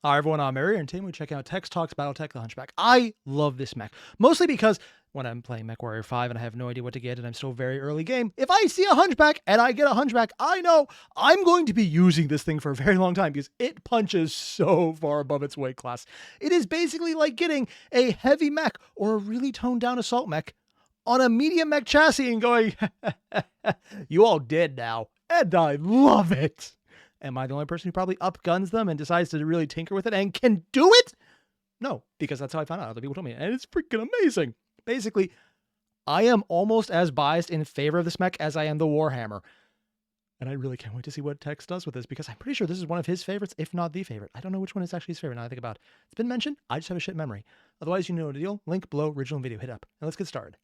Hi everyone, I'm Airier, and today we're checking out TexTalks Battletech the Hunchback. I love this mech, mostly because when I'm playing MechWarrior 5 and I have no idea what to get and I'm still very early game, if I see a Hunchback and I get a Hunchback, I know I'm going to be using this thing for a very long time because it punches so far above its weight class. It is basically like getting a heavy mech or a really toned down assault mech on a medium mech chassis and going, you all dead now, and I love it. Am I the only person who probably upguns them and decides to really tinker with it and can do it? No, because that's how I found out. Other people told me, and it's freaking amazing. Basically, I am almost as biased in favor of this mech as I am the Warhammer. And I really can't wait to see what Tex does with this, because I'm pretty sure this is one of his favorites, if not the favorite. I don't know which one is actually his favorite now I think about it. It's been mentioned. I just have a shit memory. Otherwise, you know the deal. Link below, original video. Hit up. And let's get started.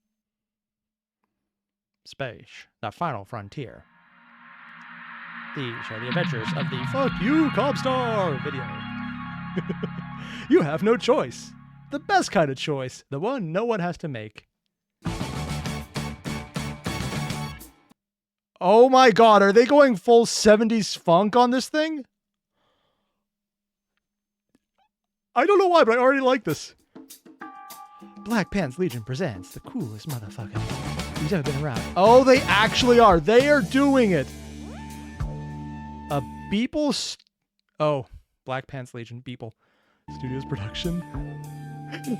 Space, the final frontier. These are the adventures of the Fuck You Cobstar video. You have no choice. The best kind of choice. The one no one has to make. Oh my god, are they going full 70s funk on this thing? I don't know why, but I already like this. Black Pants Legion presents the coolest motherfucker who's ever been around. Oh, they actually are. They are doing it. Beeple, oh, Black Pants Legion, Beeple Studios production.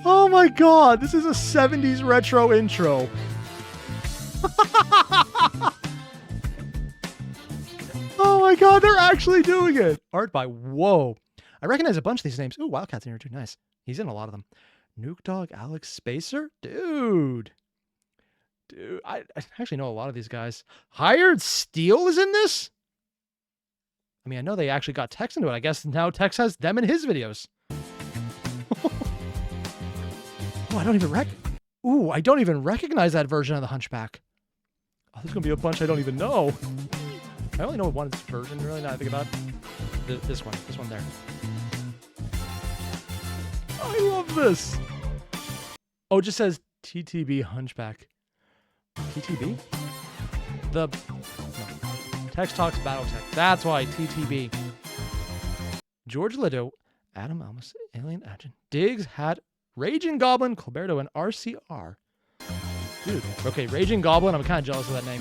Oh my god, this is a 70s retro intro. Oh my god, they're actually doing it. Art by, whoa. I recognize a bunch of these names. Ooh, Wildcat's in here too, nice. He's in a lot of them. Nuke Dog, Alex Spacer? Dude, I actually know a lot of these guys. Hired Steel is in this? I mean, I know they actually got Tex into it. I guess now Tex has them in his videos. Oh, I don't even recognize that version of the Hunchback. Oh, there's gonna be a bunch I don't even know. I only know one version, really, now I think about it. This one there. I love this. Oh, it just says TTB Hunchback. TTB? TexTalks Battletech. That's why, TTB. George Lido, Adam Elmas, Alien Agent, Diggs, Hat, Raging Goblin, Colberto, and RCR. Dude, okay, Raging Goblin, I'm kind of jealous of that name.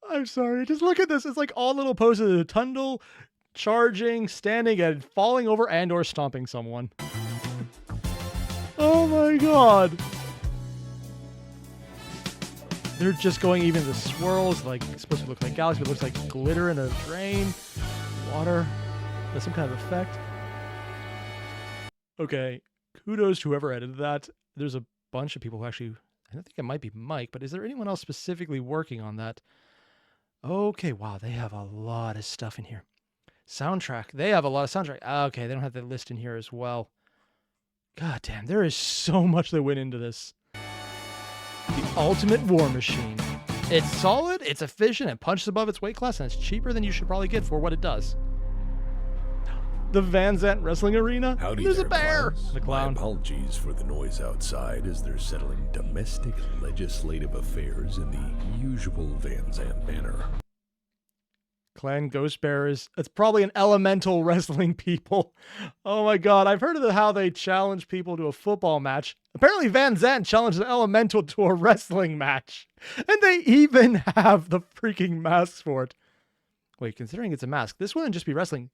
I'm sorry, just look at this. It's like all little poses of Tundle, charging, standing, and falling over and or stomping someone. Oh my god. They're just going even the swirls, like it's supposed to look like galaxy, but it looks like glitter in a drain. Water. That's some kind of effect. Okay. Kudos to whoever edited that. There's a bunch of people who actually, I don't think it might be Mike, but is there anyone else specifically working on that? Okay, wow, they have a lot of stuff in here. Soundtrack. They have a lot of soundtrack. Okay, they don't have the list in here as well. God damn, there is so much that went into this. The ultimate war machine. It's solid, it's efficient, it punches above its weight class, and it's cheaper than you should probably get for what it does. The Van Zant Wrestling Arena? Howdy There's there, a bear! clowns. The clown. My apologies for the noise outside as they're settling domestic legislative affairs in the usual Van Zant manner. Clan Ghost Bearers. It's probably an elemental wrestling people. Oh my god, I've heard of how they challenge people to a football match. Apparently Van Zant challenged an elemental to a wrestling match. And they even have the freaking masks for it. Wait, considering it's a mask, this wouldn't just be wrestling.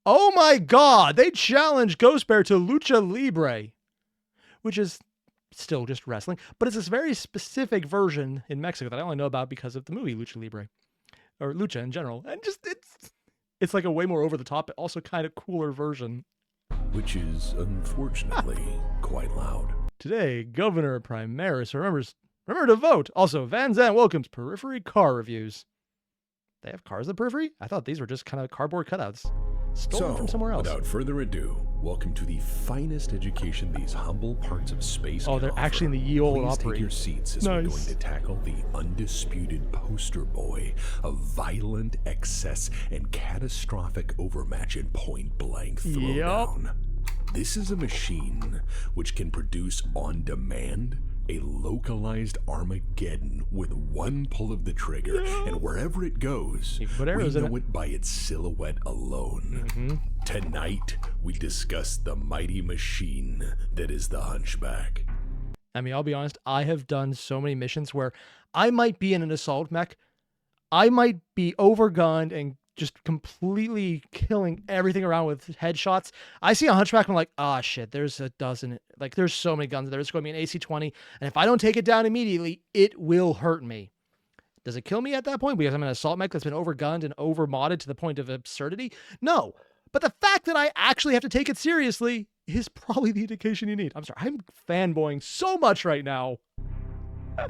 Oh my god, they challenged Ghost Bear to Lucha Libre. Which is still just wrestling. But it's this very specific version in Mexico that I only know about because of the movie Lucha Libre. Or Lucha in general. And just, it's like a way more over the top, but also kind of cooler version. Which is, unfortunately, quite loud. Today, Governor Amaris remember to vote. Also, Van Zant welcomes periphery car reviews. They have cars at periphery? I thought these were just kind of cardboard cutouts. Stolen from somewhere else. Without further ado, welcome to the finest education these humble parts of space Oh, can they're offer. actually in the ye old Please Opry. take your seats as we're going to tackle the undisputed poster boy of violent excess and catastrophic overmatch in point-blank throwdown. This is a machine which can produce on demand a localized Armageddon with one pull of the trigger, and wherever it goes, You can put we arrows in know it by its silhouette alone. Tonight, we discuss the mighty machine that is the Hunchback. I mean, I'll be honest, I have done so many missions where I might be in an assault mech, I might be overgunned and just completely killing everything around with headshots. I see a Hunchback and I'm like, ah, shit, there's a dozen. Like, there's so many guns there. It's going to be an AC-20. And if I don't take it down immediately, it will hurt me. Does it kill me at that point because I'm an assault mech that's been overgunned and overmodded to the point of absurdity? No. But the fact that I actually have to take it seriously is probably the indication you need. I'm sorry. I'm fanboying so much right now. I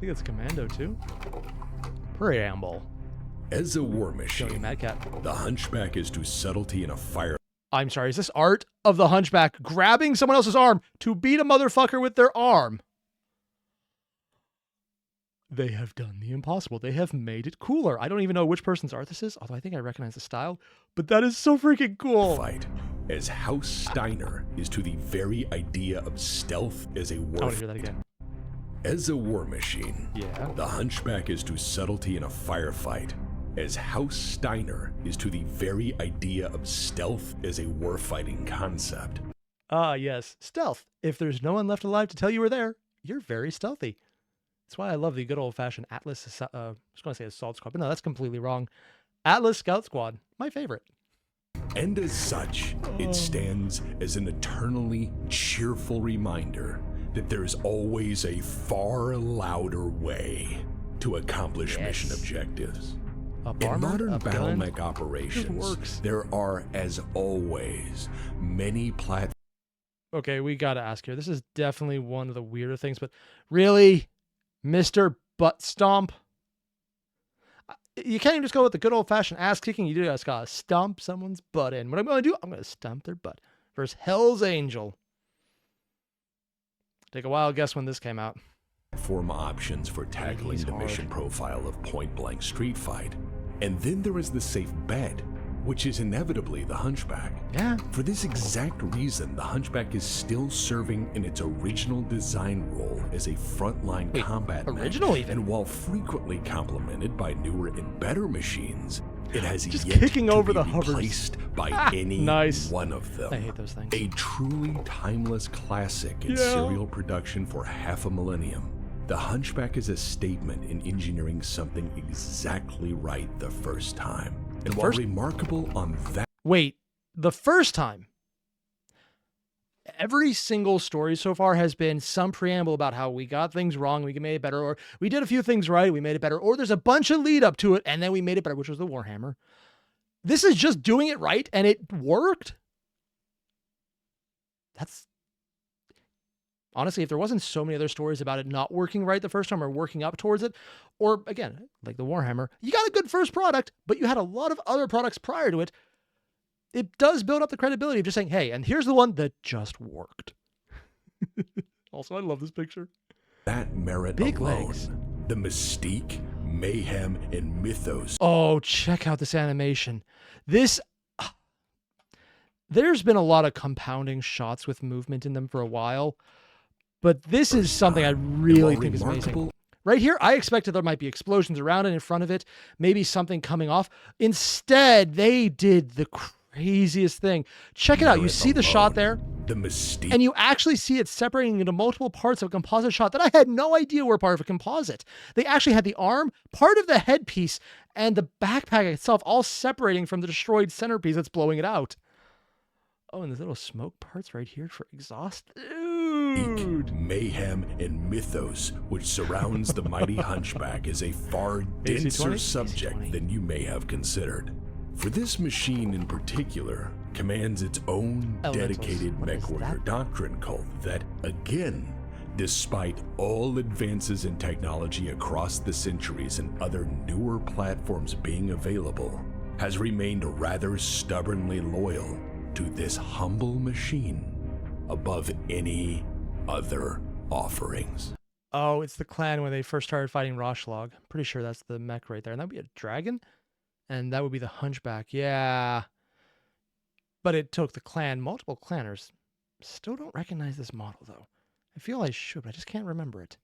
think it's Commando too. Preamble. As a war Showing machine, Mad Cat. the Hunchback is to subtlety in a fire. I'm sorry, is this art of the Hunchback grabbing someone else's arm to beat a motherfucker with their arm? They have done the impossible. They have made it cooler. I don't even know which person's art this is, although I think I recognize the style, but that is so freaking cool. Fight, as House Steiner is to the very idea of stealth as a I want war. to hear that again. As a war machine, Yeah. the Hunchback is to subtlety in a firefight, as House Steiner is to the very idea of stealth as a warfighting concept. Ah, yes. Stealth. If there's no one left alive to tell you were there, you're very stealthy. That's why I love the good old-fashioned Atlas, I was going to say Assault Squad, but no, that's completely wrong. Atlas Scout Squad, my favorite. And as such, it stands as an eternally cheerful reminder that there's always a far louder way to accomplish mission objectives. In modern battle mech operations, works. there are, as always, many platforms. Okay, we got to ask here. This is definitely one of the weirder things, but really, Mr. Butt Stomp? You can't even just go with the good old-fashioned ass-kicking. You do just got to stomp someone's butt in. What I'm going to do, I'm going to stomp their butt. Versus Hell's Angel. Take a wild guess when this came out. Platform options for tackling the mission profile of point-blank street fight. And then there is the safe bet, which is inevitably the Hunchback. Yeah. For this exact reason, the Hunchback is still serving in its original design role as a frontline combat mech. Original even? And while frequently complemented by newer and better machines, it has Just yet kicking to over be the hovers. replaced by any Nice. one of them. I hate those things. A truly timeless classic in serial production for half a millennium. The Hunchback is a statement in engineering something exactly right the first time. And while remarkable on that... Wait, the first time? Every single story so far has been some preamble about how we got things wrong, we made it better, or we did a few things right, we made it better, or there's a bunch of lead up to it, and then we made it better, which was the Warhammer. This is just doing it right, and it worked? That's... Honestly, if there wasn't so many other stories about it not working right the first time or working up towards it, or again, like the Warhammer, you got a good first product, but you had a lot of other products prior to it, it does build up the credibility of just saying, hey, and here's the one that just worked. Also, I love this picture. That merit Big alone, legs. the mystique, mayhem, and mythos. Oh, check out this animation. This... There's been a lot of compounding shots with movement in them for a while, but this is something I really think is amazing. Right here, I expected there might be explosions around it, in front of it, maybe something coming off. Instead, they did the craziest thing. Check it out. You see the shot there? The mystique. And you actually see it separating into multiple parts of a composite shot that I had no idea were part of a composite. They actually had the arm, part of the headpiece, and the backpack itself all separating from the destroyed centerpiece that's blowing it out. Oh, and there's little smoke parts right here for exhaust. Dude. Mayhem and mythos which surrounds the mighty Hunchback is a far denser AC-20? subject AC-20. than you may have considered. For this machine in particular commands its own Elementals. dedicated What is mech warrior that? doctrine cult that, again, despite all advances in technology across the centuries and other newer platforms being available, has remained rather stubbornly loyal to this humble machine above any other offerings. Oh, it's the clan when they first started fighting Roshlog. Pretty sure that's the mech right there. And that would be a dragon? And that would be the Hunchback. Yeah. But it took the clan, multiple clanners. Still don't recognize this model, though. I feel I should, but I just can't remember it.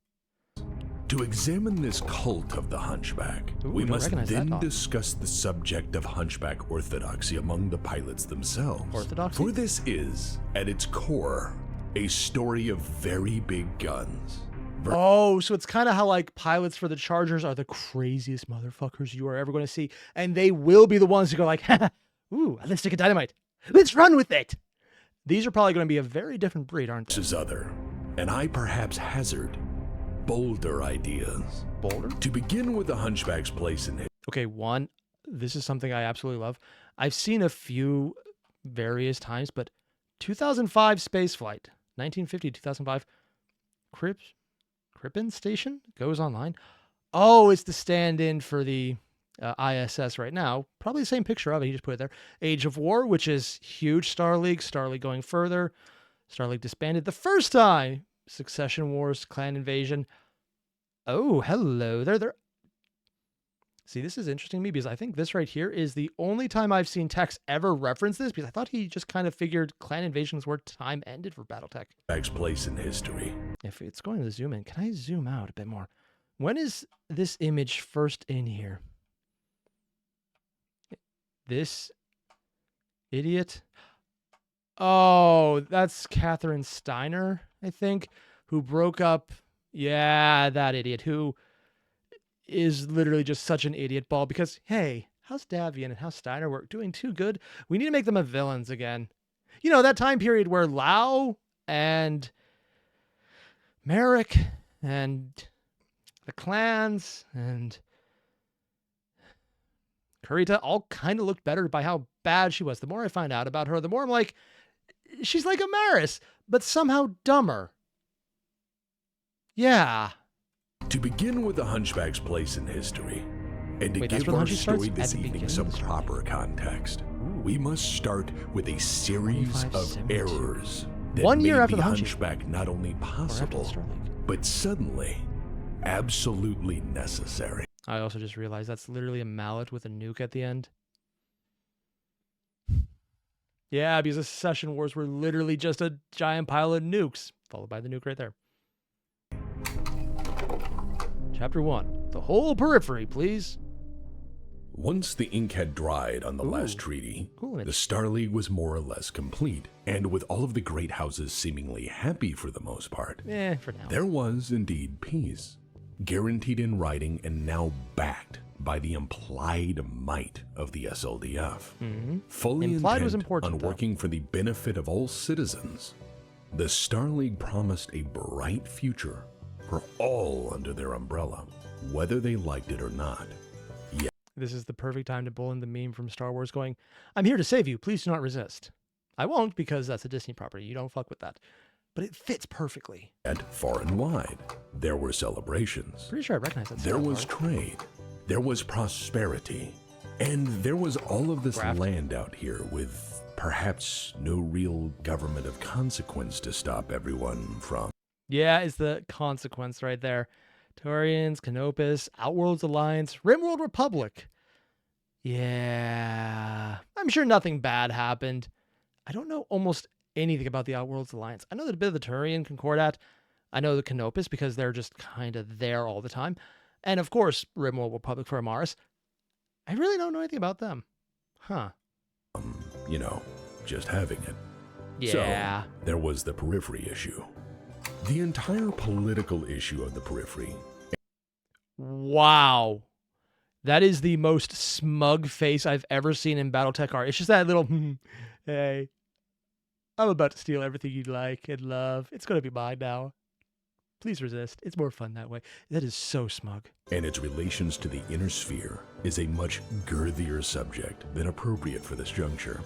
To examine this cult of the Hunchback, Ooh, we don't must recognize that then dog. discuss the subject of Hunchback orthodoxy among the pilots themselves. Orthodoxy? For this is, at its core, a story of very big guns. Oh, so it's kind of how like pilots for the Chargers are the craziest motherfuckers you are ever going to see. And they will be the ones who go like, ooh, let's stick a dynamite. Let's run with it. These are probably going to be a very different breed, aren't they? Versus other, and I perhaps hazard bolder ideas. Bolder? To begin with the Hunchback's place in Okay, one, this is something I absolutely love. I've seen a few various times, but 2005 spaceflight, 1950, 2005, Crippen Station goes online. Oh, it's the stand-in for the ISS right now. Probably the same picture of it. He just put it there. Age of War, which is huge. Starleague going further. Starleague disbanded the first time. Succession Wars, Clan Invasion. Oh, hello there. See, this is interesting to me because I think this right here is the only time I've seen Tex ever reference this, because I thought he just kind of figured Clan Invasion was where time ended for Battletech. Hunchback's place in history. If it's going to zoom in, can I zoom out a bit more? When is this image first in here? This idiot. Oh, that's Catherine Steiner, I think, who broke up. Yeah, that idiot who is literally just such an idiot ball because, hey, how's Davian and how's Steiner work? Doing too good. We need to make them a villains again. You know, that time period where Lau and Merrick and the clans and Kurita all kind of looked better by how bad she was. The more I find out about her, the more I'm like, she's like Amaris, but somehow dumber. Yeah. To begin with the Hunchback's place in history, and to Wait, that's give where the our Hunchy story starts? this At the evening beginning some of the story. proper context, we must start with a series 25, of 72. errors that 1 year made after the the Hunchy. Hunchback not only Or after the possible, Starleague. but suddenly absolutely necessary. I also just realized that's literally a mallet with a nuke at the end. Yeah, because the Succession Wars were literally just a giant pile of nukes, followed by the nuke right there. Chapter 1. The whole periphery, please. Once the ink had dried on the last treaty, Cool image. the Starleague was more or less complete, and with all of the great houses seemingly happy for the most part, For now. there was indeed peace, guaranteed in writing and now backed by the implied might of the SLDF. Fully Implied was intent important, on though. working for the benefit of all citizens, the Starleague promised a bright future for all under their umbrella, whether they liked it or not. This is the perfect time to pull in the meme from Star Wars going, I'm here to save you, please do not resist. I won't because that's a Disney property, you don't fuck with that. But it fits perfectly. Yet, far and wide, there were celebrations. Pretty sure I recognize that. There Star was Wars. trade, there was prosperity, and there was all of this Graft. land out here with perhaps no real government of consequence to stop everyone from. Yeah, it's the consequence right there. Taurians, Canopus, Outworlds Alliance, Rimworld Republic. Yeah. I'm sure nothing bad happened. I don't know almost anything about the Outworlds Alliance. I know that a bit of the Turian Concordat. I know the Canopus because they're just kind of there all the time. And of course, Rimworld Republic for Amaris. I really don't know anything about them. Huh. You know, just having it. Yeah. So, there was the periphery issue. The entire political issue of the periphery. Wow. That is the most smug face I've ever seen in Battletech art. It's just that little, hey, I'm about to steal everything you like and love. It's going to be mine now. Please resist. It's more fun that way. That is so smug. And its relations to the inner sphere is a much girthier subject than appropriate for this juncture.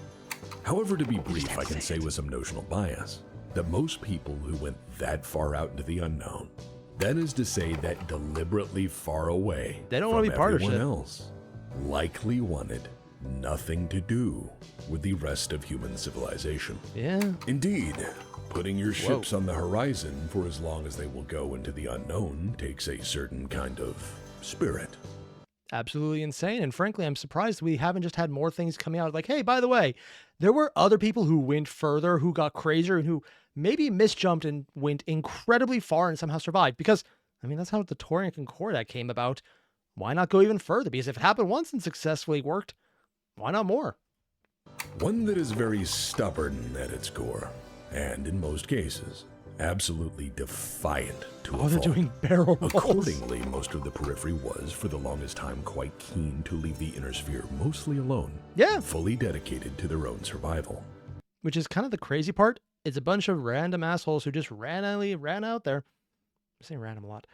However, to be brief, I can say with some notional bias that most people who went that far out into the unknown, that is to say that deliberately far away They don't from want to be part of everyone shit. else, likely wanted nothing to do with the rest of human civilization. Yeah. Indeed, putting your ships on the horizon for as long as they will go into the unknown takes a certain kind of spirit. Absolutely insane. And frankly, I'm surprised we haven't just had more things coming out like, hey, by the way, there were other people who went further, who got crazier, and who maybe misjumped and went incredibly far and somehow survived. Because, I mean, that's how the Taurian Concordat came about. Why not go even further? Because if it happened once and successfully worked, why not more? One that is very stubborn at its core, and in most cases, absolutely defiant to a Oh, they're fault. doing barrel rolls. Accordingly, most of the periphery was, for the longest time, quite keen to leave the inner sphere mostly alone. Yeah. Fully dedicated to their own survival. Which is kind of the crazy part. It's a bunch of random assholes who just ran out there. I'm saying random a lot.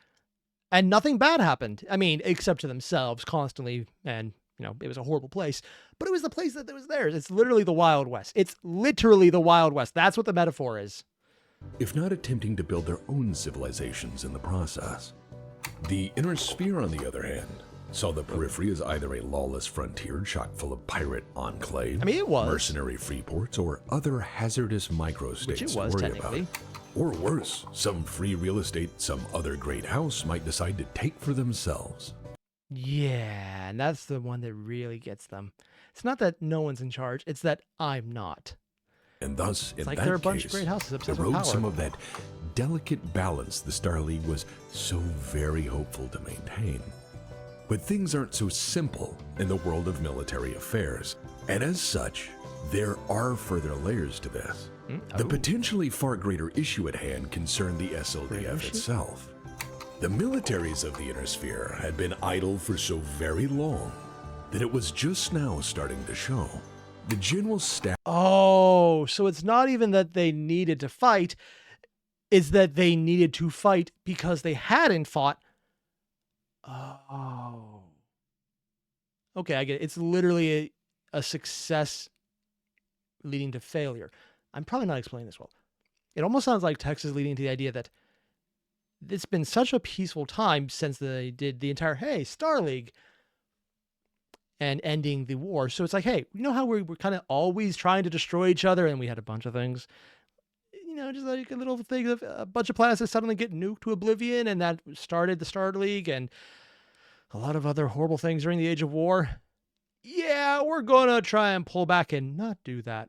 And nothing bad happened. I mean, except to themselves constantly. And, you know, it was a horrible place. But it was the place that was theirs. It's literally the Wild West. It's literally the Wild West. That's what the metaphor is. If not attempting to build their own civilizations in the process. The inner sphere, on the other hand, saw the periphery as either a lawless frontier chock full of pirate enclaves, I mean, it was. mercenary freeports, or other hazardous microstates Which it to was, worry technically. about. Or worse, some free real estate some other great house might decide to take for themselves. Yeah, and that's the one that really gets them. It's not that no one's in charge. It's that I'm not. And thus, It's in like that there are a bunch case, of great houses obsessed with erode power. some of that delicate balance the Star League was so very hopeful to maintain. But things aren't so simple in the world of military affairs, and as such, there are further layers to this. The potentially far greater issue at hand concerned the SLDF itself. The militaries of the Inner Sphere had been idle for so very long that it was just now starting to show. The general staff. Oh, so it's not even that they needed to fight. It's that they needed to fight because they hadn't fought. Oh. Okay, I get it. It's literally a success leading to failure. I'm probably not explaining this well. It almost sounds like Tex is leading to the idea that it's been such a peaceful time since they did the entire, hey, Star League, and ending the war. So it's like, hey, you know how we're kind of always trying to destroy each other, and we had a bunch of things, you know, just like a little thing of a bunch of planets that suddenly get nuked to oblivion, and that started the Star League and a lot of other horrible things during the Age of War. Yeah, we're going to try and pull back and not do that.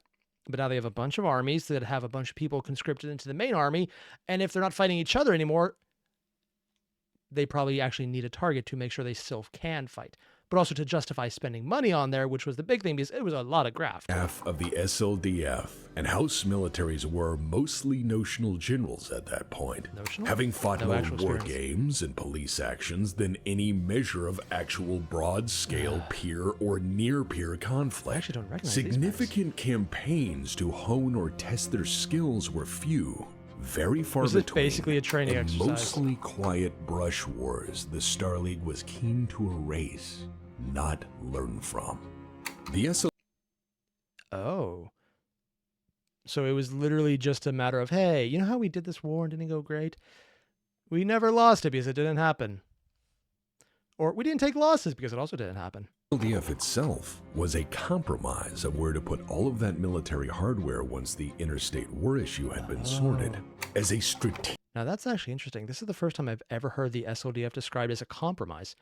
But now they have a bunch of armies that have a bunch of people conscripted into the main army, and if they're not fighting each other anymore, they probably actually need a target to make sure they still can fight, but also to justify spending money on there, which was the big thing because it was a lot of graft. Half of the SLDF and House militaries were mostly notional generals at that point, Notional? having fought No more actual war experience. games and police actions than any measure of actual broad-scale peer or near-peer conflict. I actually don't recognize these Significant campaigns to hone or test their skills were few, very far Was it between, basically a training and exercise? mostly quiet brush wars the Star League was keen to erase, not learn from. The SL Oh. So it was literally just a matter of, hey, you know how we did this war and didn't go great? We never lost it because it didn't happen. Or we didn't take losses because it also didn't happen. LDF itself was a compromise of where to put all of that military hardware once the interstate war issue had been sorted. As a strategic Now that's actually interesting. This is the first time I've ever heard the SLDF described as a compromise.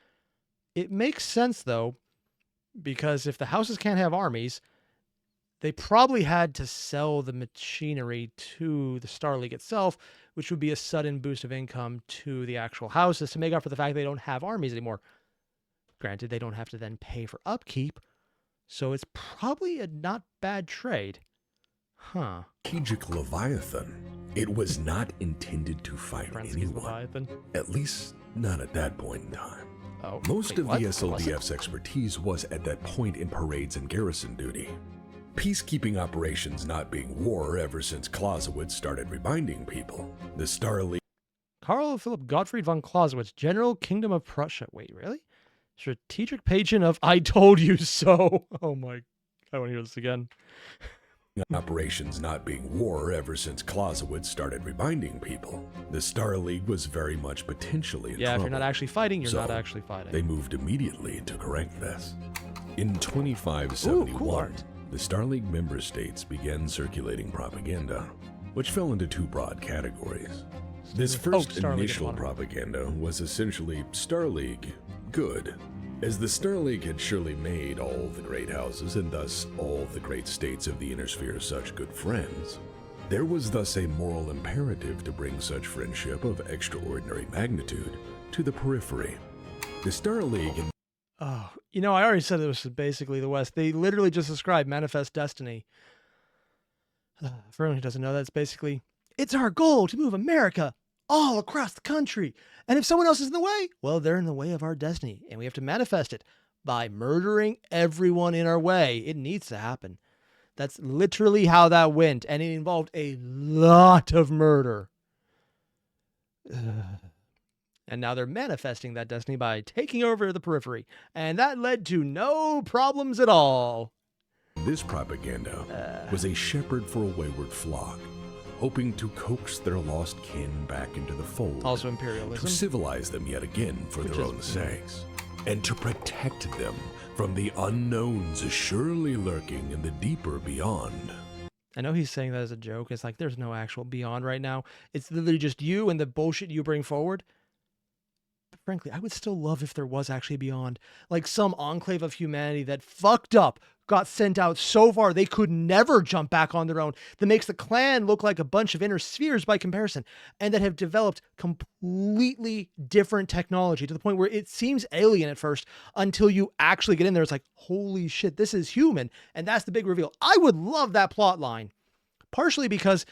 It makes sense though, because if the houses can't have armies, they probably had to sell the machinery to the Star League itself, which would be a sudden boost of income to the actual houses to make up for the fact they don't have armies anymore. Granted, they don't have to then pay for upkeep, so it's probably a not bad trade. Huh. Leviathan, it was not intended to fight Frensky's anyone, Leviathan. at least not at that point in time. Oh, Most wait, of what? the Was it? SLDF's expertise was at that point in parades and garrison duty. Peacekeeping operations not being war ever since Clausewitz started reminding people. The Star League Karl Philipp Gottfried von Clausewitz, General Kingdom of Prussia. Wait, really? Strategic patron of I Told You So. Oh my, I want to hear this again. operations not being war ever since Clausewitz started reminding people. The Star League was very much potentially in Yeah, if trouble. you're not actually fighting, you're So, not actually fighting. They moved immediately to correct this. In 2571, Ooh, cool art. the Star League member states began circulating propaganda, which fell into two broad categories. This first Star League initial of Honor. propaganda was essentially Star League, good, As the Star League had surely made all the great houses and thus all the great states of the Inner Sphere such good friends, there was thus a moral imperative to bring such friendship of extraordinary magnitude to the periphery. The Star League and Oh, you know, I already said it was basically the West. They literally just described Manifest Destiny. For anyone who doesn't know, that's basically, it's our goal to move America all across the country. And if someone else is in the way, well, they're in the way of our destiny. And we have to manifest it by murdering everyone in our way. It needs to happen. That's literally how that went. And it involved a lot of murder. And now they're manifesting that destiny by taking over the periphery. And that led to no problems at all. this propaganda was a shepherd for a wayward flock, hoping to coax their lost kin back into the fold. Also imperialism. To civilize them yet again for their own sakes, and to protect them from the unknowns surely lurking in the deeper beyond. I know he's saying that as a joke. It's like, there's no actual beyond right now. It's literally just you and the bullshit you bring forward. But frankly, I would still love if there was actually beyond. Like some enclave of humanity that fucked up, got sent out so far they could never jump back on their own, that makes the clan look like a bunch of inner spheres by comparison, and that have developed completely different technology to the point where it seems alien at first until you actually get in there. It's like, holy shit, this is human. And that's the big reveal. I would love that plot line, partially because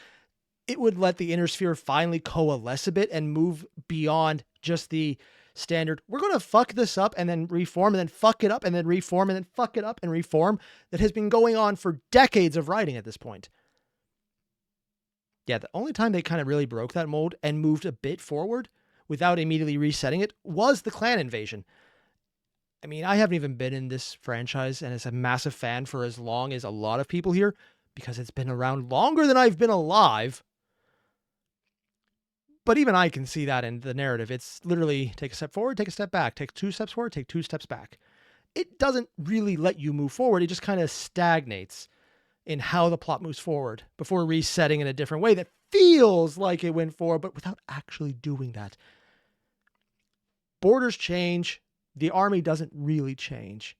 it would let the inner sphere finally coalesce a bit and move beyond just the standard, we're going to fuck this up and then reform and then fuck it up and then reform and then fuck it up and reform, that has been going on for decades of writing at this point. Yeah, the only time they kind of really broke that mold and moved a bit forward without immediately resetting it was the clan invasion. I mean, I haven't even been in this franchise and as a massive fan for as long as a lot of people here, because it's been around longer than I've been alive. But even I can see that in the narrative. It's literally take a step forward, take a step back, take 2 steps forward, take 2 steps back. It doesn't really let you move forward. It just kind of stagnates in how the plot moves forward before resetting in a different way that feels like it went forward, but without actually doing that. Borders change. The army doesn't really change.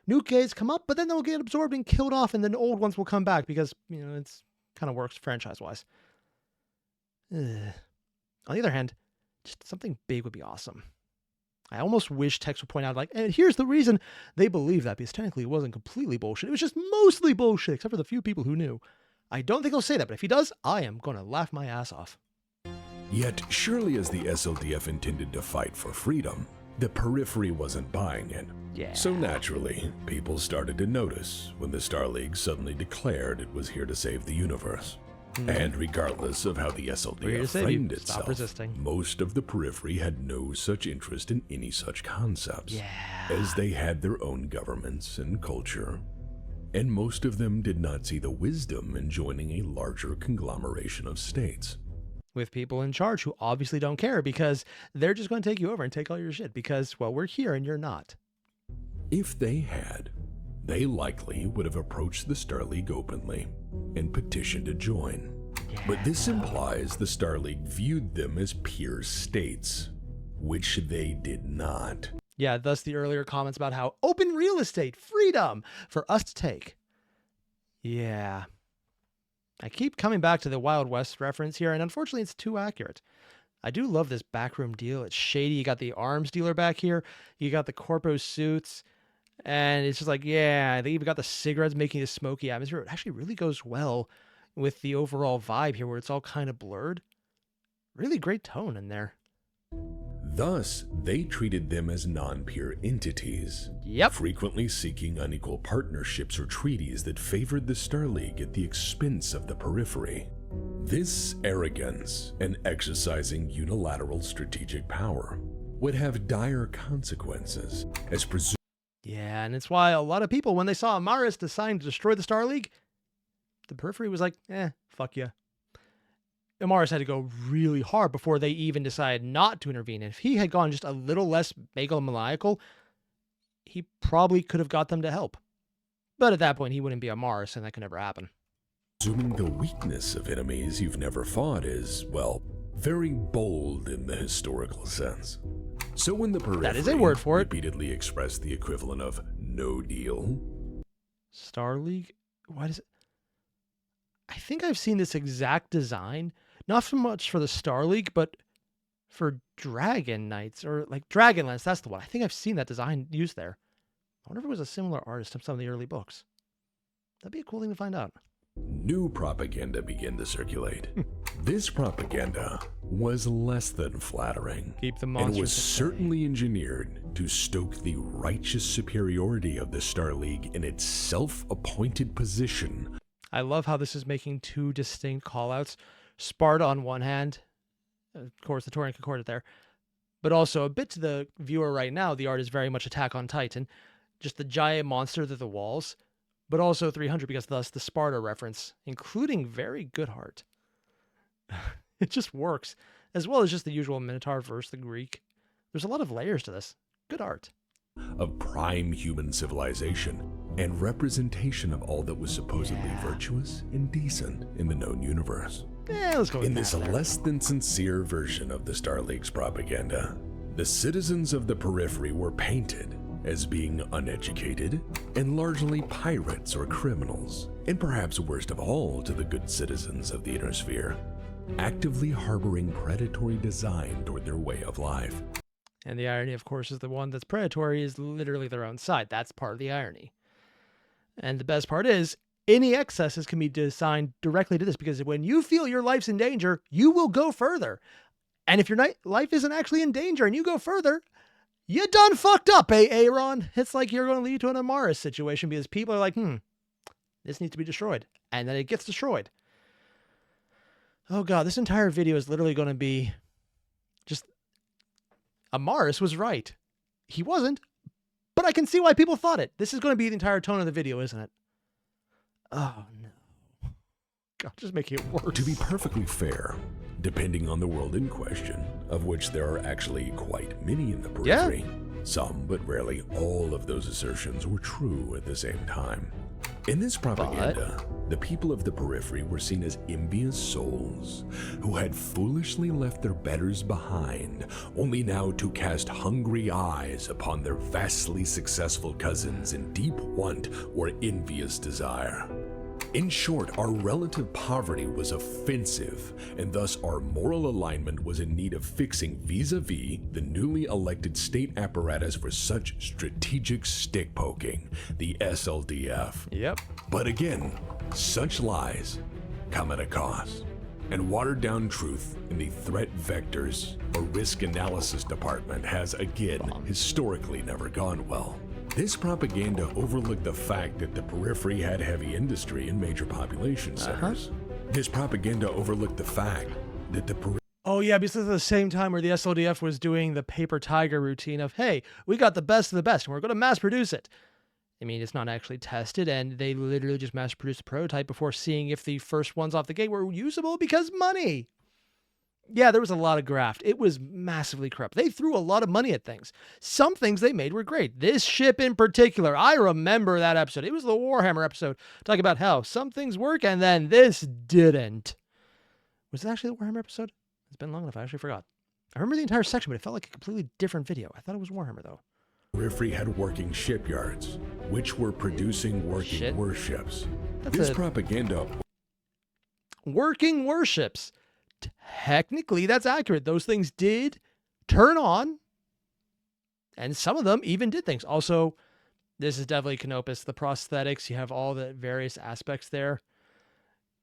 New kids come up, but then they'll get absorbed and killed off, and then the old ones will come back because, you know, it's kind of works franchise-wise. On the other hand, just something big would be awesome. I almost wish Tex would point out, like, and here's the reason they believe that, because technically it wasn't completely bullshit. It was just mostly bullshit, except for the few people who knew. I don't think he'll say that, but if he does, I am going to laugh my ass off. Yet, surely as the SLDF intended to fight for freedom, the periphery wasn't buying it. Yeah. So naturally, people started to notice when the Star League suddenly declared it was here to save the universe. And regardless of how the SLDF framed itself, most of the periphery had no such interest in any such concepts, as they had their own governments and culture, and most of them did not see the wisdom in joining a larger conglomeration of states. With people in charge who obviously don't care because they're just going to take you over and take all your shit because, well, we're here and you're not. If they had, they likely would have approached the Star League openly and petitioned to join. But this implies the Star League viewed them as peer states, which they did not. Yeah, thus the earlier comments about how open real estate, freedom for us to take. Yeah. I keep coming back to the Wild West reference here, and unfortunately it's too accurate. I do love this backroom deal. It's shady. You got the arms dealer back here. You got the corpo suits. And it's just like, yeah, they even got the cigarettes making a smoky atmosphere. It actually really goes well with the overall vibe here where it's all kind of blurred. Really great tone in there. Thus, they treated them as non-peer entities, frequently seeking unequal partnerships or treaties that favored the Star League at the expense of the periphery. This arrogance and exercising unilateral strategic power would have dire consequences, as yeah, and it's why a lot of people, when they saw Amaris decide to destroy the Star League, the periphery was like, fuck you. Amaris had to go really hard before they even decided not to intervene. And if he had gone just a little less megalomaniacal, he probably could have got them to help. But at that point, he wouldn't be Amaris, and that could never happen. Assuming the weakness of enemies you've never fought is, well, very bold in the historical sense. So when the periphery That is a word for it. repeatedly expressed the equivalent of no deal, Star League? What is it? I think I've seen this exact design, not so much for the Star League, but for Dragon Knights, or like Dragonlance. That's the one. I think I've seen that design used there. I wonder if it was a similar artist from some of the early books. That'd be a cool thing to find out. new propaganda began to circulate. This propaganda was less than flattering, Keep the and monsters was at bay. certainly engineered to stoke the righteous superiority of the Star League in its self-appointed position. I love how this is making two distinct callouts. Sparta on one hand, of course, the Taurian Concordant there, but also a bit to the viewer right now, the art is very much Attack on Titan, just the giant monster to the walls, but also 300 because thus the Sparta reference, including very good art. It just works, as well as just the usual Minotaur versus the Greek. There's a lot of layers to this. Good art. Of prime human civilization and representation of all that was supposedly virtuous and decent in the known universe. Let's go with In that this there. less than sincere version of the Star League's propaganda, the citizens of the periphery were painted as being uneducated and largely pirates or criminals, and perhaps worst of all to the good citizens of the inner sphere, actively harboring predatory design toward their way of life. And the irony, of course, is the one that's predatory is literally their own side. That's part of the irony. And the best part is, any excesses can be designed directly to this, because when you feel your life's in danger, you will go further. And if your life isn't actually in danger and you go further, you done fucked up, Aaron. It's like you're going to lead to an Amaris situation because people are like, this needs to be destroyed. And then it gets destroyed. Oh God, this entire video is literally going to be just, Amaris was right. He wasn't, but I can see why people thought it. This is going to be the entire tone of the video, isn't it? Oh no. God, just making it worse. To be perfectly fair, depending on the world in question, of which there are actually quite many in the periphery, some but rarely all of those assertions were true at the same time. In this propaganda, the people of the periphery were seen as envious souls who had foolishly left their betters behind, only now to cast hungry eyes upon their vastly successful cousins in deep want or envious desire. In short, our relative poverty was offensive, and thus our moral alignment was in need of fixing vis-a-vis the newly elected state apparatus for such strategic stick poking, the SLDF. Yep. But again, such lies come at a cost, and watered down truth in the threat vectors or risk analysis department has again historically never gone well. This propaganda overlooked the fact that the periphery had heavy industry and major population centers. This propaganda overlooked the fact that the periphery Oh yeah, because at the same time where the SLDF was doing the paper tiger routine of, hey, we got the best of the best and we're going to mass produce it. I mean, it's not actually tested, and they literally just mass produced a prototype before seeing if the first ones off the gate were usable because money. Yeah, there was a lot of graft. It was massively corrupt. They threw a lot of money at things. Some things they made were great. This ship in particular, I remember that episode. It was the Warhammer episode, talking about how some things work and then this didn't. Was it actually the Warhammer episode? It's been long enough, I actually forgot. I remember the entire section, but it felt like a completely different video. I thought it was Warhammer, though. periphery had working shipyards, which were producing working warships. This propaganda... Working warships. Technically, that's accurate. Those things did turn on, and some of them even did things. Also, this is definitely Canopus. The prosthetics, you have all the various aspects there.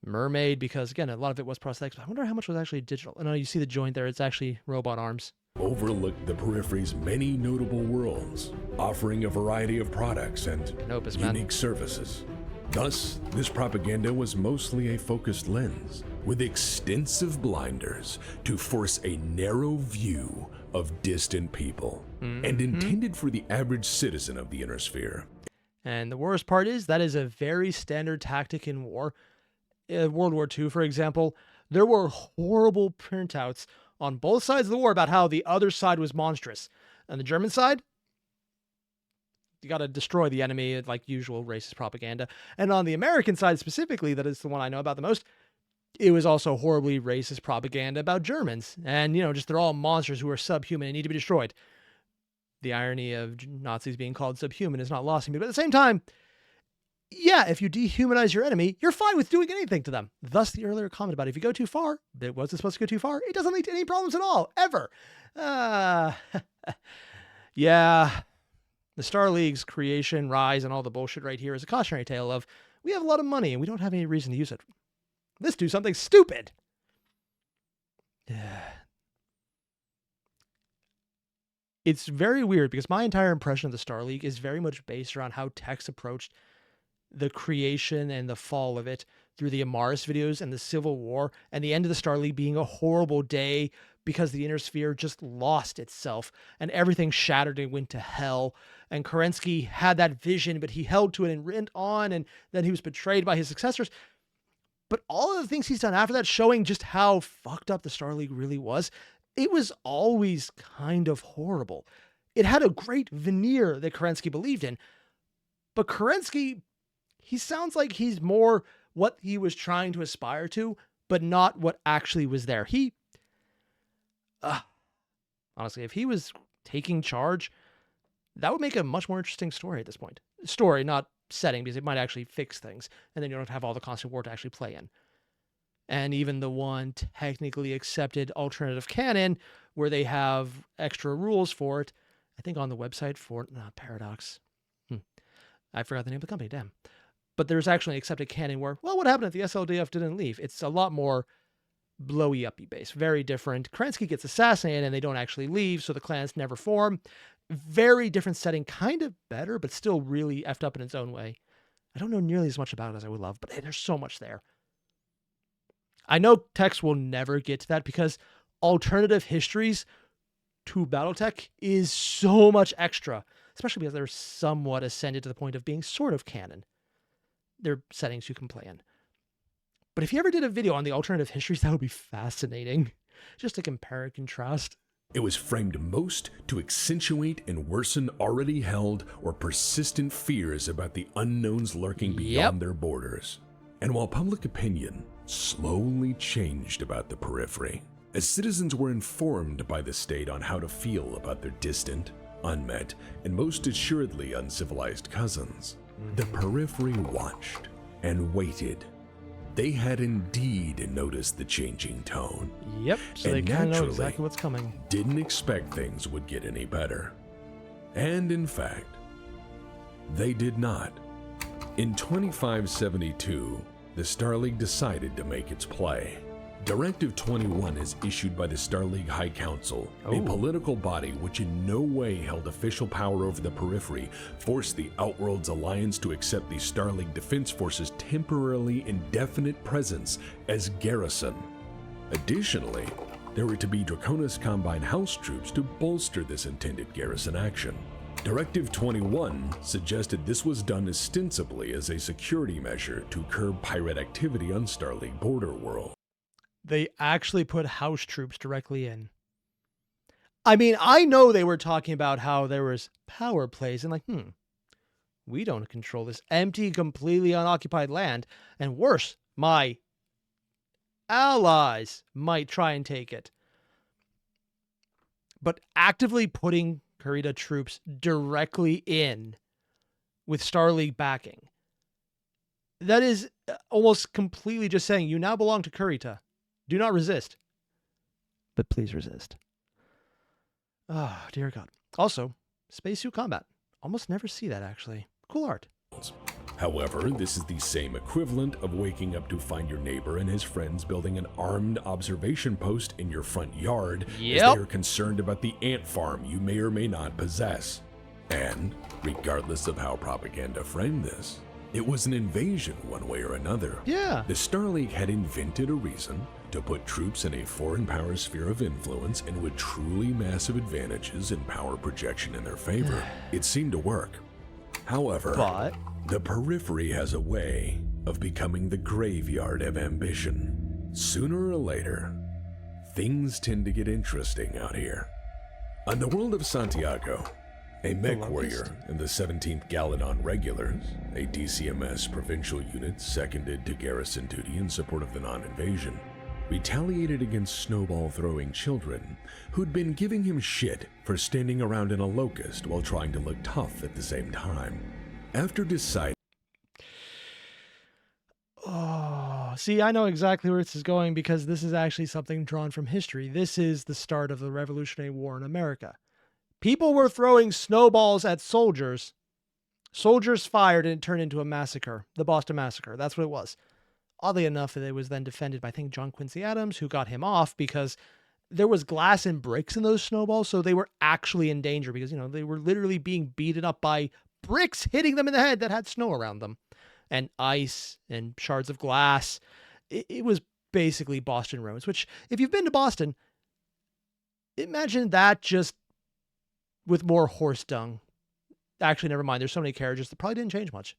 Mermaid, because again, a lot of it was prosthetics. But I wonder how much was actually digital. And you see the joint there. It's actually robot arms. Overlooked the periphery's many notable worlds, offering a variety of products and Canopus, unique services. Thus, this propaganda was mostly a focused lens, with extensive blinders to force a narrow view of distant people, and intended for the average citizen of the inner sphere. And the worst part is, that is a very standard tactic in war. In World War II, for example, there were horrible printouts on both sides of the war about how the other side was monstrous. On the German side, you got to destroy the enemy, like usual racist propaganda. And on the American side specifically, that is the one I know about the most, it was also horribly racist propaganda about Germans. And, just they're all monsters who are subhuman and need to be destroyed. the irony of Nazis being called subhuman is not lost on me. But at the same time, yeah, if you dehumanize your enemy, you're fine with doing anything to them. Thus the earlier comment about if you go too far, it wasn't supposed to go too far. It doesn't lead to any problems at all, ever. Yeah, the Star League's creation, rise, and all the bullshit right here is a cautionary tale of we have a lot of money and we don't have any reason to use it. Let's do something stupid. It's very weird because my entire impression of the Star League is very much based around how Tex approached the creation and the fall of it through the Amaris videos and the Civil War and the end of the Star League being a horrible day because the Inner Sphere just lost itself and everything shattered and went to hell. And Kerensky had that vision, but he held to it and went on, and then he was betrayed by his successors. But all of the things he's done after that, showing just how fucked up the Star League really was, it was always kind of horrible. It had a great veneer that Kerensky believed in, but Kerensky, he sounds like he's more what he was trying to aspire to, but not what actually was there. Honestly, if he was taking charge, that would make a much more interesting story at this point. Story, not setting, because it might actually fix things, and then you don't have all the constant war to actually play in. And even the one technically accepted alternative canon, where they have extra rules for it, I think on the website for Paradox. I forgot the name of the company, damn. But there's actually an accepted canon where, well, what happened if the SLDF didn't leave? It's a lot more blowy uppy base, very different. Kerensky gets assassinated and they don't actually leave, so the clans never form. Very different setting, kind of better, but still really effed up in its own way. I don't know nearly as much about it as I would love, but hey, there's so much there. I know Tex will never get to that because alternative histories to Battletech is so much extra, especially because they're somewhat ascended to the point of being sort of canon. They're settings you can play in. But if you ever did a video on the alternative histories, that would be fascinating. Just to compare and contrast. It was framed most to accentuate and worsen already held or persistent fears about the unknowns lurking beyond their borders. And while public opinion slowly changed about the periphery, as citizens were informed by the state on how to feel about their distant, unmet, and most assuredly uncivilized cousins, the periphery watched and waited. They had indeed noticed the changing tone. Yep, so they kind of know exactly what's coming. Didn't expect things would get any better. And in fact, they did not. In 2572, the Star League decided to make its play. Directive 21 is issued by the Star League High Council, a political body which in no way held official power over the periphery, forced the Outworlds Alliance to accept the Star League Defense Force's temporarily indefinite presence as garrison. Additionally, there were to be Draconis Combine House troops to bolster this intended garrison action. Directive 21 suggested this was done ostensibly as a security measure to curb pirate activity on Star League border world. They actually put house troops directly in. I mean, I know they were talking about how there was power plays and like, we don't control this empty, completely unoccupied land. And worse, my allies might try and take it. But actively putting Kurita troops directly in with Star League backing, that is almost completely just saying you now belong to Kurita. Do not resist. But please resist. Oh, dear God. Also, spacesuit combat. Almost never see that, actually. Cool art. However, this is the same equivalent of waking up to find your neighbor and his friends building an armed observation post in your front yard as they are concerned about the ant farm you may or may not possess. And, regardless of how propaganda framed this, it was an invasion one way or another. Yeah. The Star League had invented a reason to put troops in a foreign power sphere of influence and with truly massive advantages in power projection in their favor. It seemed to work. However, the periphery has a way of becoming the graveyard of ambition. Sooner or later, things tend to get interesting out here. On the world of Santiago, a mech warrior in the 17th Galadon Regulars, a DCMS provincial unit seconded to garrison duty in support of the non-invasion, retaliated against snowball-throwing children who'd been giving him shit for standing around in a locust while trying to look tough at the same time. After deciding... Oh, see, I know exactly where this is going because this is actually something drawn from history. This is the start of the Revolutionary War in America. People were throwing snowballs at soldiers. Soldiers fired and it turned into a massacre. The Boston Massacre. That's what it was. Oddly enough, it was then defended by, I think, John Quincy Adams, who got him off because there was glass and bricks in those snowballs. So they were actually in danger because, they were literally being beaten up by bricks hitting them in the head that had snow around them and ice and shards of glass. It was basically Boston roads, which if you've been to Boston, imagine that just with more horse dung. Actually, never mind. There's so many carriages that probably didn't change much.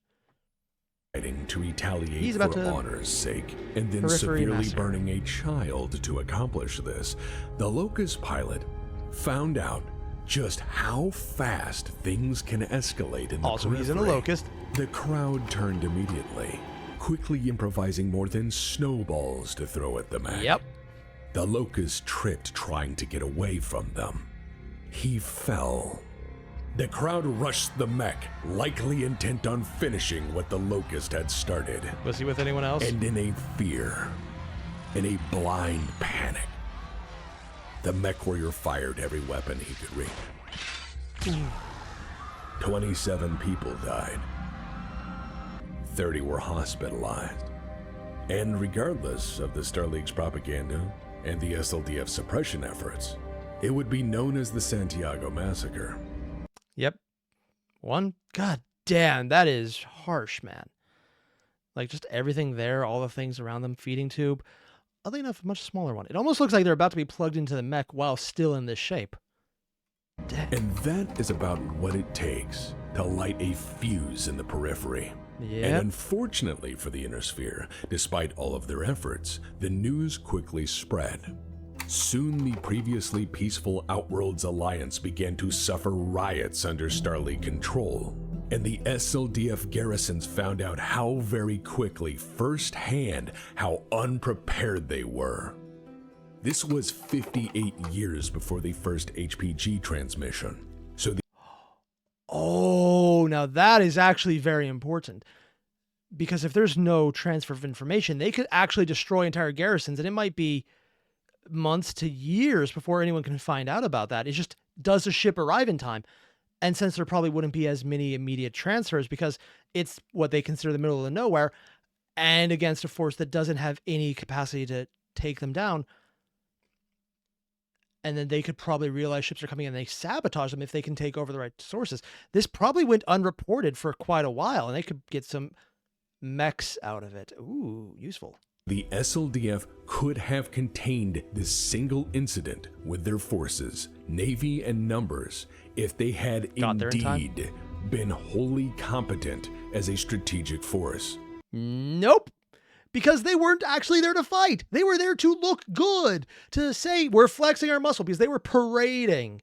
To retaliate for honor's sake, and then severely massacre. burning a child to accomplish this, the Locust pilot found out just how fast things can escalate in the Also, periphery. he's in a locust. The crowd turned immediately, quickly improvising more than snowballs to throw at the man. Yep. The Locust tripped trying to get away from them. He fell. The crowd rushed the mech, likely intent on finishing what the Locust had started. Was he with anyone else? And in a fear, in a blind panic, the mech warrior fired every weapon he could reach. 27 people died. 30 were hospitalized. And regardless of the Star League's propaganda and the SLDF suppression efforts, it would be known as the Santiago Massacre. Yep. God damn, that is harsh, man. Like just everything there, all the things around them, feeding tube. Oddly enough, a much smaller one. It almost looks like they're about to be plugged into the mech while still in this shape. Damn. And that is about what it takes to light a fuse in the periphery. Yep. And unfortunately for the Inner Sphere, despite all of their efforts, the news quickly spread. Soon the previously peaceful Outworlds Alliance began to suffer riots under Starleague control, and the SLDF garrisons found out how very quickly, firsthand, how unprepared they were. This was 58 years before the first HPG transmission. Oh, now that is actually very important. Because if there's no transfer of information, they could actually destroy entire garrisons, and it might be months to years before anyone can find out about that. It's just, does the ship arrive in time? And since there probably wouldn't be as many immediate transfers because it's what they consider the middle of the nowhere and against a force that doesn't have any capacity to take them down, and then they could probably realize ships are coming in and they sabotage them if they can take over the right sources. This probably went unreported for quite a while and they could get some mechs out of it. Ooh, useful. The SLDF could have contained this single incident with their forces, navy, and numbers if they had indeed been wholly competent as a strategic force. Nope. Because they weren't actually there to fight. They were there to look good, to say we're flexing our muscle because they were parading.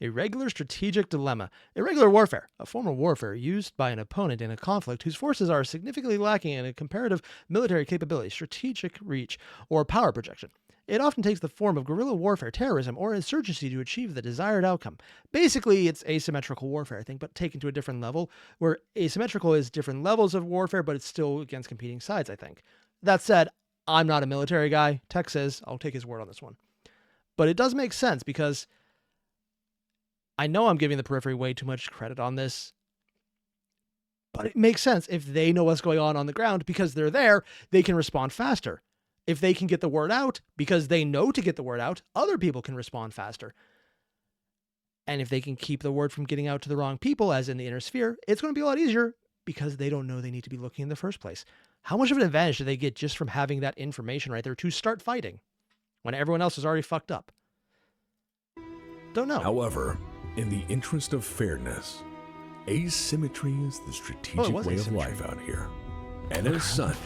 Irregular strategic dilemma. Irregular warfare, a form of warfare used by an opponent in a conflict whose forces are significantly lacking in a comparative military capability, strategic reach, or power projection. It often takes the form of guerrilla warfare, terrorism, or insurgency to achieve the desired outcome. Basically, it's asymmetrical warfare, I think, but taken to a different level, where asymmetrical is different levels of warfare, but it's still against competing sides, I think. That said, I'm not a military guy. Tech says I'll take his word on this one. But it does make sense because I know I'm giving the periphery way too much credit on this, but it makes sense if they know what's going on the ground because they're there, they can respond faster. If they can get the word out because they know to get the word out, other people can respond faster. And if they can keep the word from getting out to the wrong people, as in the Inner Sphere, it's going to be a lot easier because they don't know they need to be looking in the first place. How much of an advantage do they get just from having that information right there to start fighting when everyone else is already fucked up? Don't know. However, in the interest of fairness, asymmetry is the strategic way of life out here. And as such,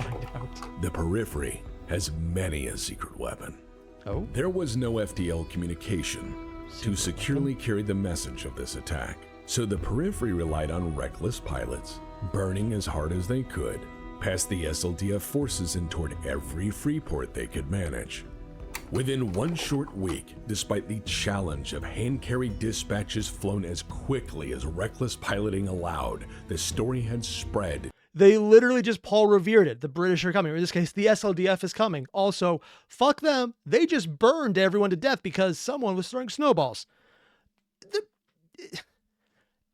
the periphery has many a secret weapon. Oh? There was no FTL communication to securely carry the message of this attack, so the periphery relied on reckless pilots, burning as hard as they could, past the SLDF forces and toward every free port they could manage. Within one short week, despite the challenge of hand-carried dispatches flown as quickly as reckless piloting allowed, the story had spread. They literally just Paul Revered it. The British are coming. Or in this case, the SLDF is coming. Also, fuck them. They just burned everyone to death because someone was throwing snowballs.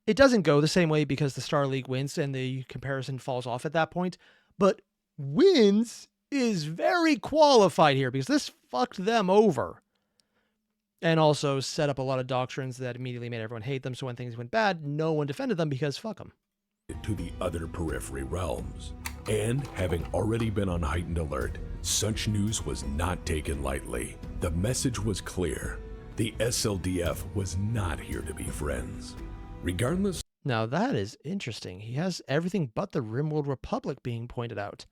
It doesn't go the same way because the Star League wins and the comparison falls off at that point. But wins is very qualified here because this fucked them over. And also set up a lot of doctrines that immediately made everyone hate them. So when things went bad, no one defended them because fuck them. To the other periphery realms. And having already been on heightened alert, such news was not taken lightly. The message was clear. The SLDF was not here to be friends. Regardless. Now that is interesting. He has everything but the Rimworld Republic being pointed out.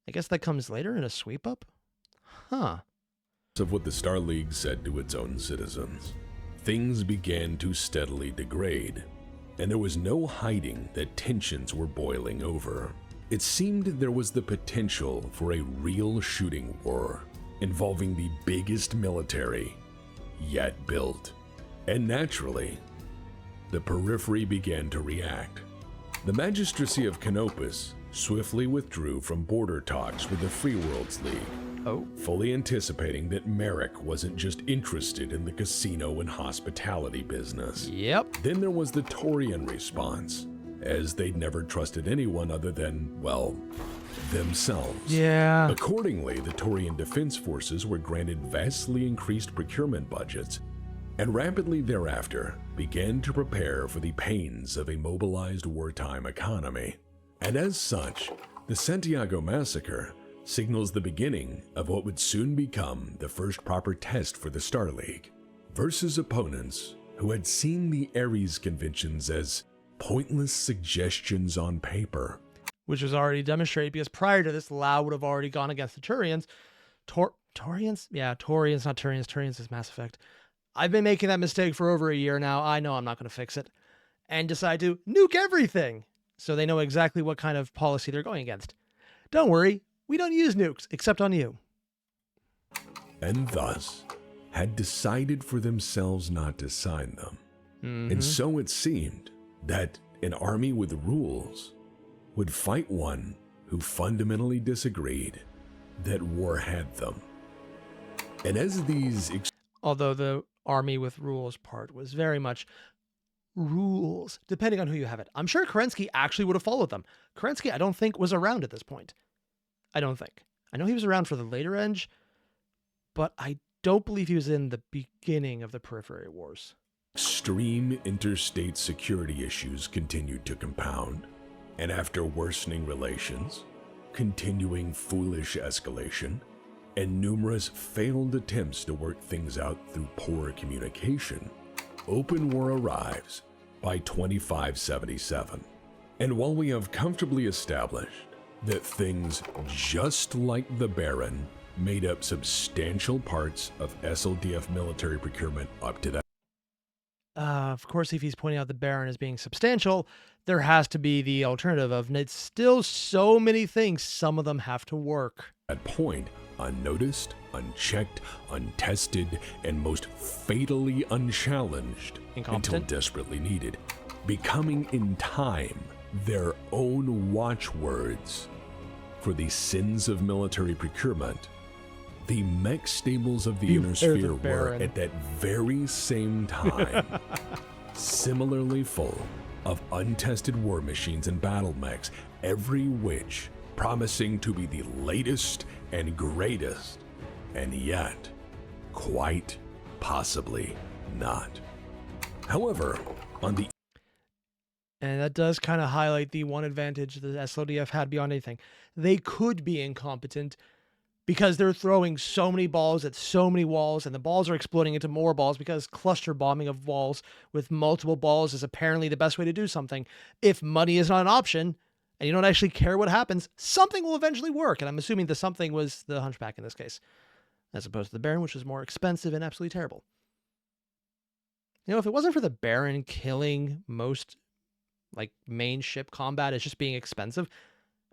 I guess that comes later in a sweep up? Huh. Of what the Star League said to its own citizens, things began to steadily degrade, and there was no hiding that tensions were boiling over. It seemed there was the potential for a real shooting war involving the biggest military yet built. And naturally, the periphery began to react. The magistracy of Canopus swiftly withdrew from border talks with the Free Worlds League, fully anticipating that Merrick wasn't just interested in the casino and hospitality business. Yep. Then there was the Taurian response, as they'd never trusted anyone other than, well, themselves. Yeah. Accordingly, the Taurian defense forces were granted vastly increased procurement budgets, and rapidly thereafter began to prepare for the pains of a mobilized wartime economy. And as such, the Santiago Massacre signals the beginning of what would soon become the first proper test for the Star League, versus opponents who had seen the Aries conventions as pointless suggestions on paper. Which was already demonstrated because prior to this, Lao would have already gone against the Turians. Taurians? Yeah, Taurians, not Turians. Turians is Mass Effect. I've been making that mistake for over a year now. I know I'm not going to fix it. And decide to nuke everything. So they know exactly what kind of policy they're going against. Don't worry, we don't use nukes, except on you. And thus, had decided for themselves not to sign them. And so it seemed that an army with rules would fight one who fundamentally disagreed that war had them. And as these... Although the army with rules part was very much rules, depending on who you have it. I'm sure Kerensky actually would have followed them. Kerensky, I don't think, was around at this point. I don't think. I know he was around for the later Eng, but I don't believe he was in the beginning of the Periphery Wars. Extreme interstate security issues continued to compound, and after worsening relations, continuing foolish escalation, and numerous failed attempts to work things out through poor communication, open war arrives by 2577. And while we have comfortably established that things just like the Baron made up substantial parts of SLDF military procurement up to that. Of course, if he's pointing out the Baron as being substantial, there has to be the alternative of it's still so many things, some of them have to work. At point, unnoticed, unchecked, untested, and most fatally unchallenged until desperately needed, becoming in time their own watchwords for the sins of military procurement. The mech stables of the Inner Sphere were, at that very same time, similarly full of untested war machines and battle mechs, every which promising to be the latest and greatest, and yet, quite possibly not. However, on the... And that does kind of highlight the one advantage the SLDF had beyond anything. They could be incompetent because they're throwing so many balls at so many walls, and the balls are exploding into more balls because cluster bombing of walls with multiple balls is apparently the best way to do something. If money is not an option, and you don't actually care what happens, something will eventually work. And I'm assuming the something was the Hunchback in this case, as opposed to the Baron, which was more expensive and absolutely terrible. You know, if it wasn't for the Baron killing most, like, main ship combat as just being expensive,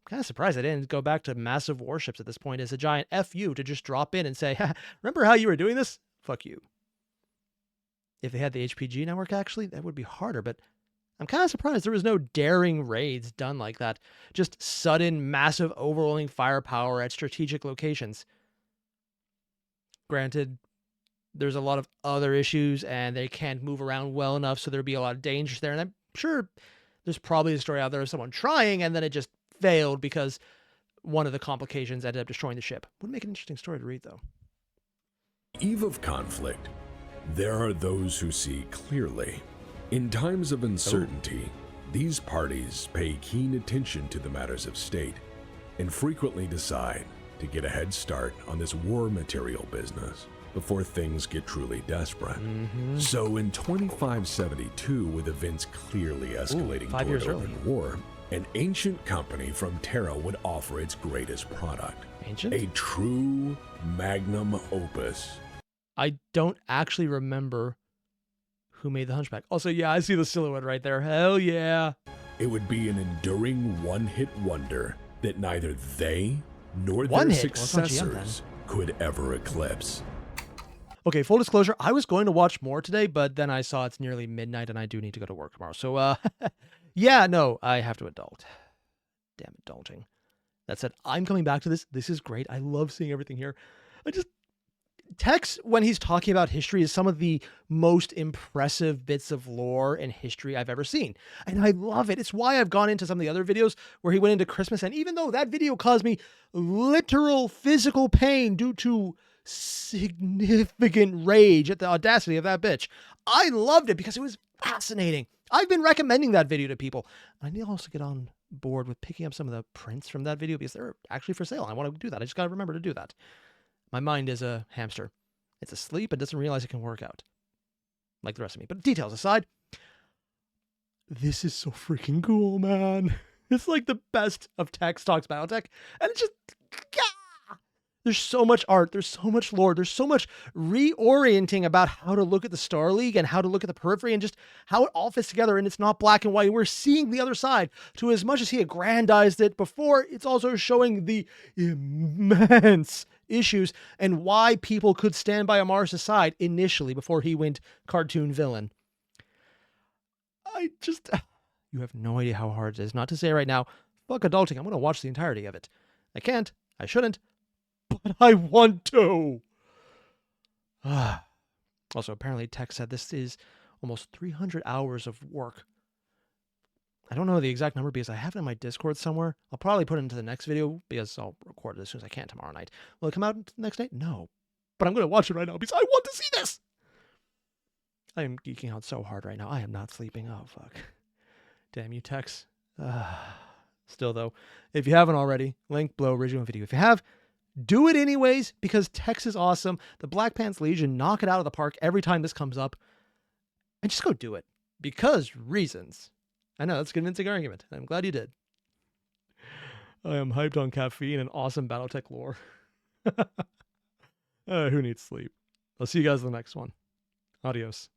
kind of surprised I didn't go back to massive warships at this point as a giant FU to just drop in and say, remember how you were doing this? Fuck you. If they had the HPG network, actually, that would be harder, but I'm kind of surprised there was no daring raids done like that. Just sudden, massive, overwhelming firepower at strategic locations. Granted, there's a lot of other issues, and they can't move around well enough, so there'd be a lot of dangers there, and I'm sure there's probably a story out there of someone trying, and then it just failed because one of the complications ended up destroying the ship. Would make an interesting story to read, though. Eve of conflict, there are those who see clearly. In times of uncertainty, these parties pay keen attention to the matters of state and frequently decide to get a head start on this war material business before things get truly desperate. So in 2572, with events clearly escalating toward open war, an ancient company from Terra would offer its greatest product. Ancient? A true magnum opus. I don't actually remember who made the Hunchback. Also, yeah, I see the silhouette right there. Hell yeah. It would be an enduring one-hit wonder that neither they nor their successors could ever eclipse. Okay, full disclosure, I was going to watch more today, but then I saw it's nearly midnight and I do need to go to work tomorrow. So, yeah, no, I have to adult. Damn adulting. That said, I'm coming back to this. This is great. I love seeing everything here. Tex, when he's talking about history, is some of the most impressive bits of lore and history I've ever seen. And I love it. It's why I've gone into some of the other videos where he went into Christmas. And even though that video caused me literal physical pain due to significant rage at the audacity of that bitch, I loved it because it was fascinating. I've been recommending that video to people. I need to also get on board with picking up some of the prints from that video because they're actually for sale. I want to do that. I just got to remember to do that. My mind is a hamster. It's asleep and doesn't realize it can work out. Like the rest of me. But details aside, this is so freaking cool, man. It's like the best of TexTalks Battletech. And it's just... There's so much art. There's so much lore. There's so much reorienting about how to look at the Star League and how to look at the periphery and just how it all fits together. And it's not black and white. We're seeing the other side. To as much as he aggrandized it before, it's also showing the immense issues and why people could stand by Amaris' side initially before he went cartoon villain. You have no idea how hard it is not to say right now, fuck adulting, I'm going to watch the entirety of it. I can't, I shouldn't, but I want to. Also, apparently Tex said this is almost 300 hours of work. I don't know the exact number because I have it in my Discord somewhere. I'll probably put it into the next video because I'll record it as soon as I can tomorrow night. Will it come out the next night? No. But I'm going to watch it right now because I want to see this. I am geeking out so hard right now. I am not sleeping. Oh, fuck. Damn you, Tex. Still, though, if you haven't already, link below original video. If you have, do it anyways because Tex is awesome. The Black Pants Legion knock it out of the park every time this comes up. And just go do it. Because reasons. I know, that's a convincing argument. I'm glad you did. I am hyped on caffeine and awesome Battletech lore. Who needs sleep? I'll see you guys in the next one. Adios.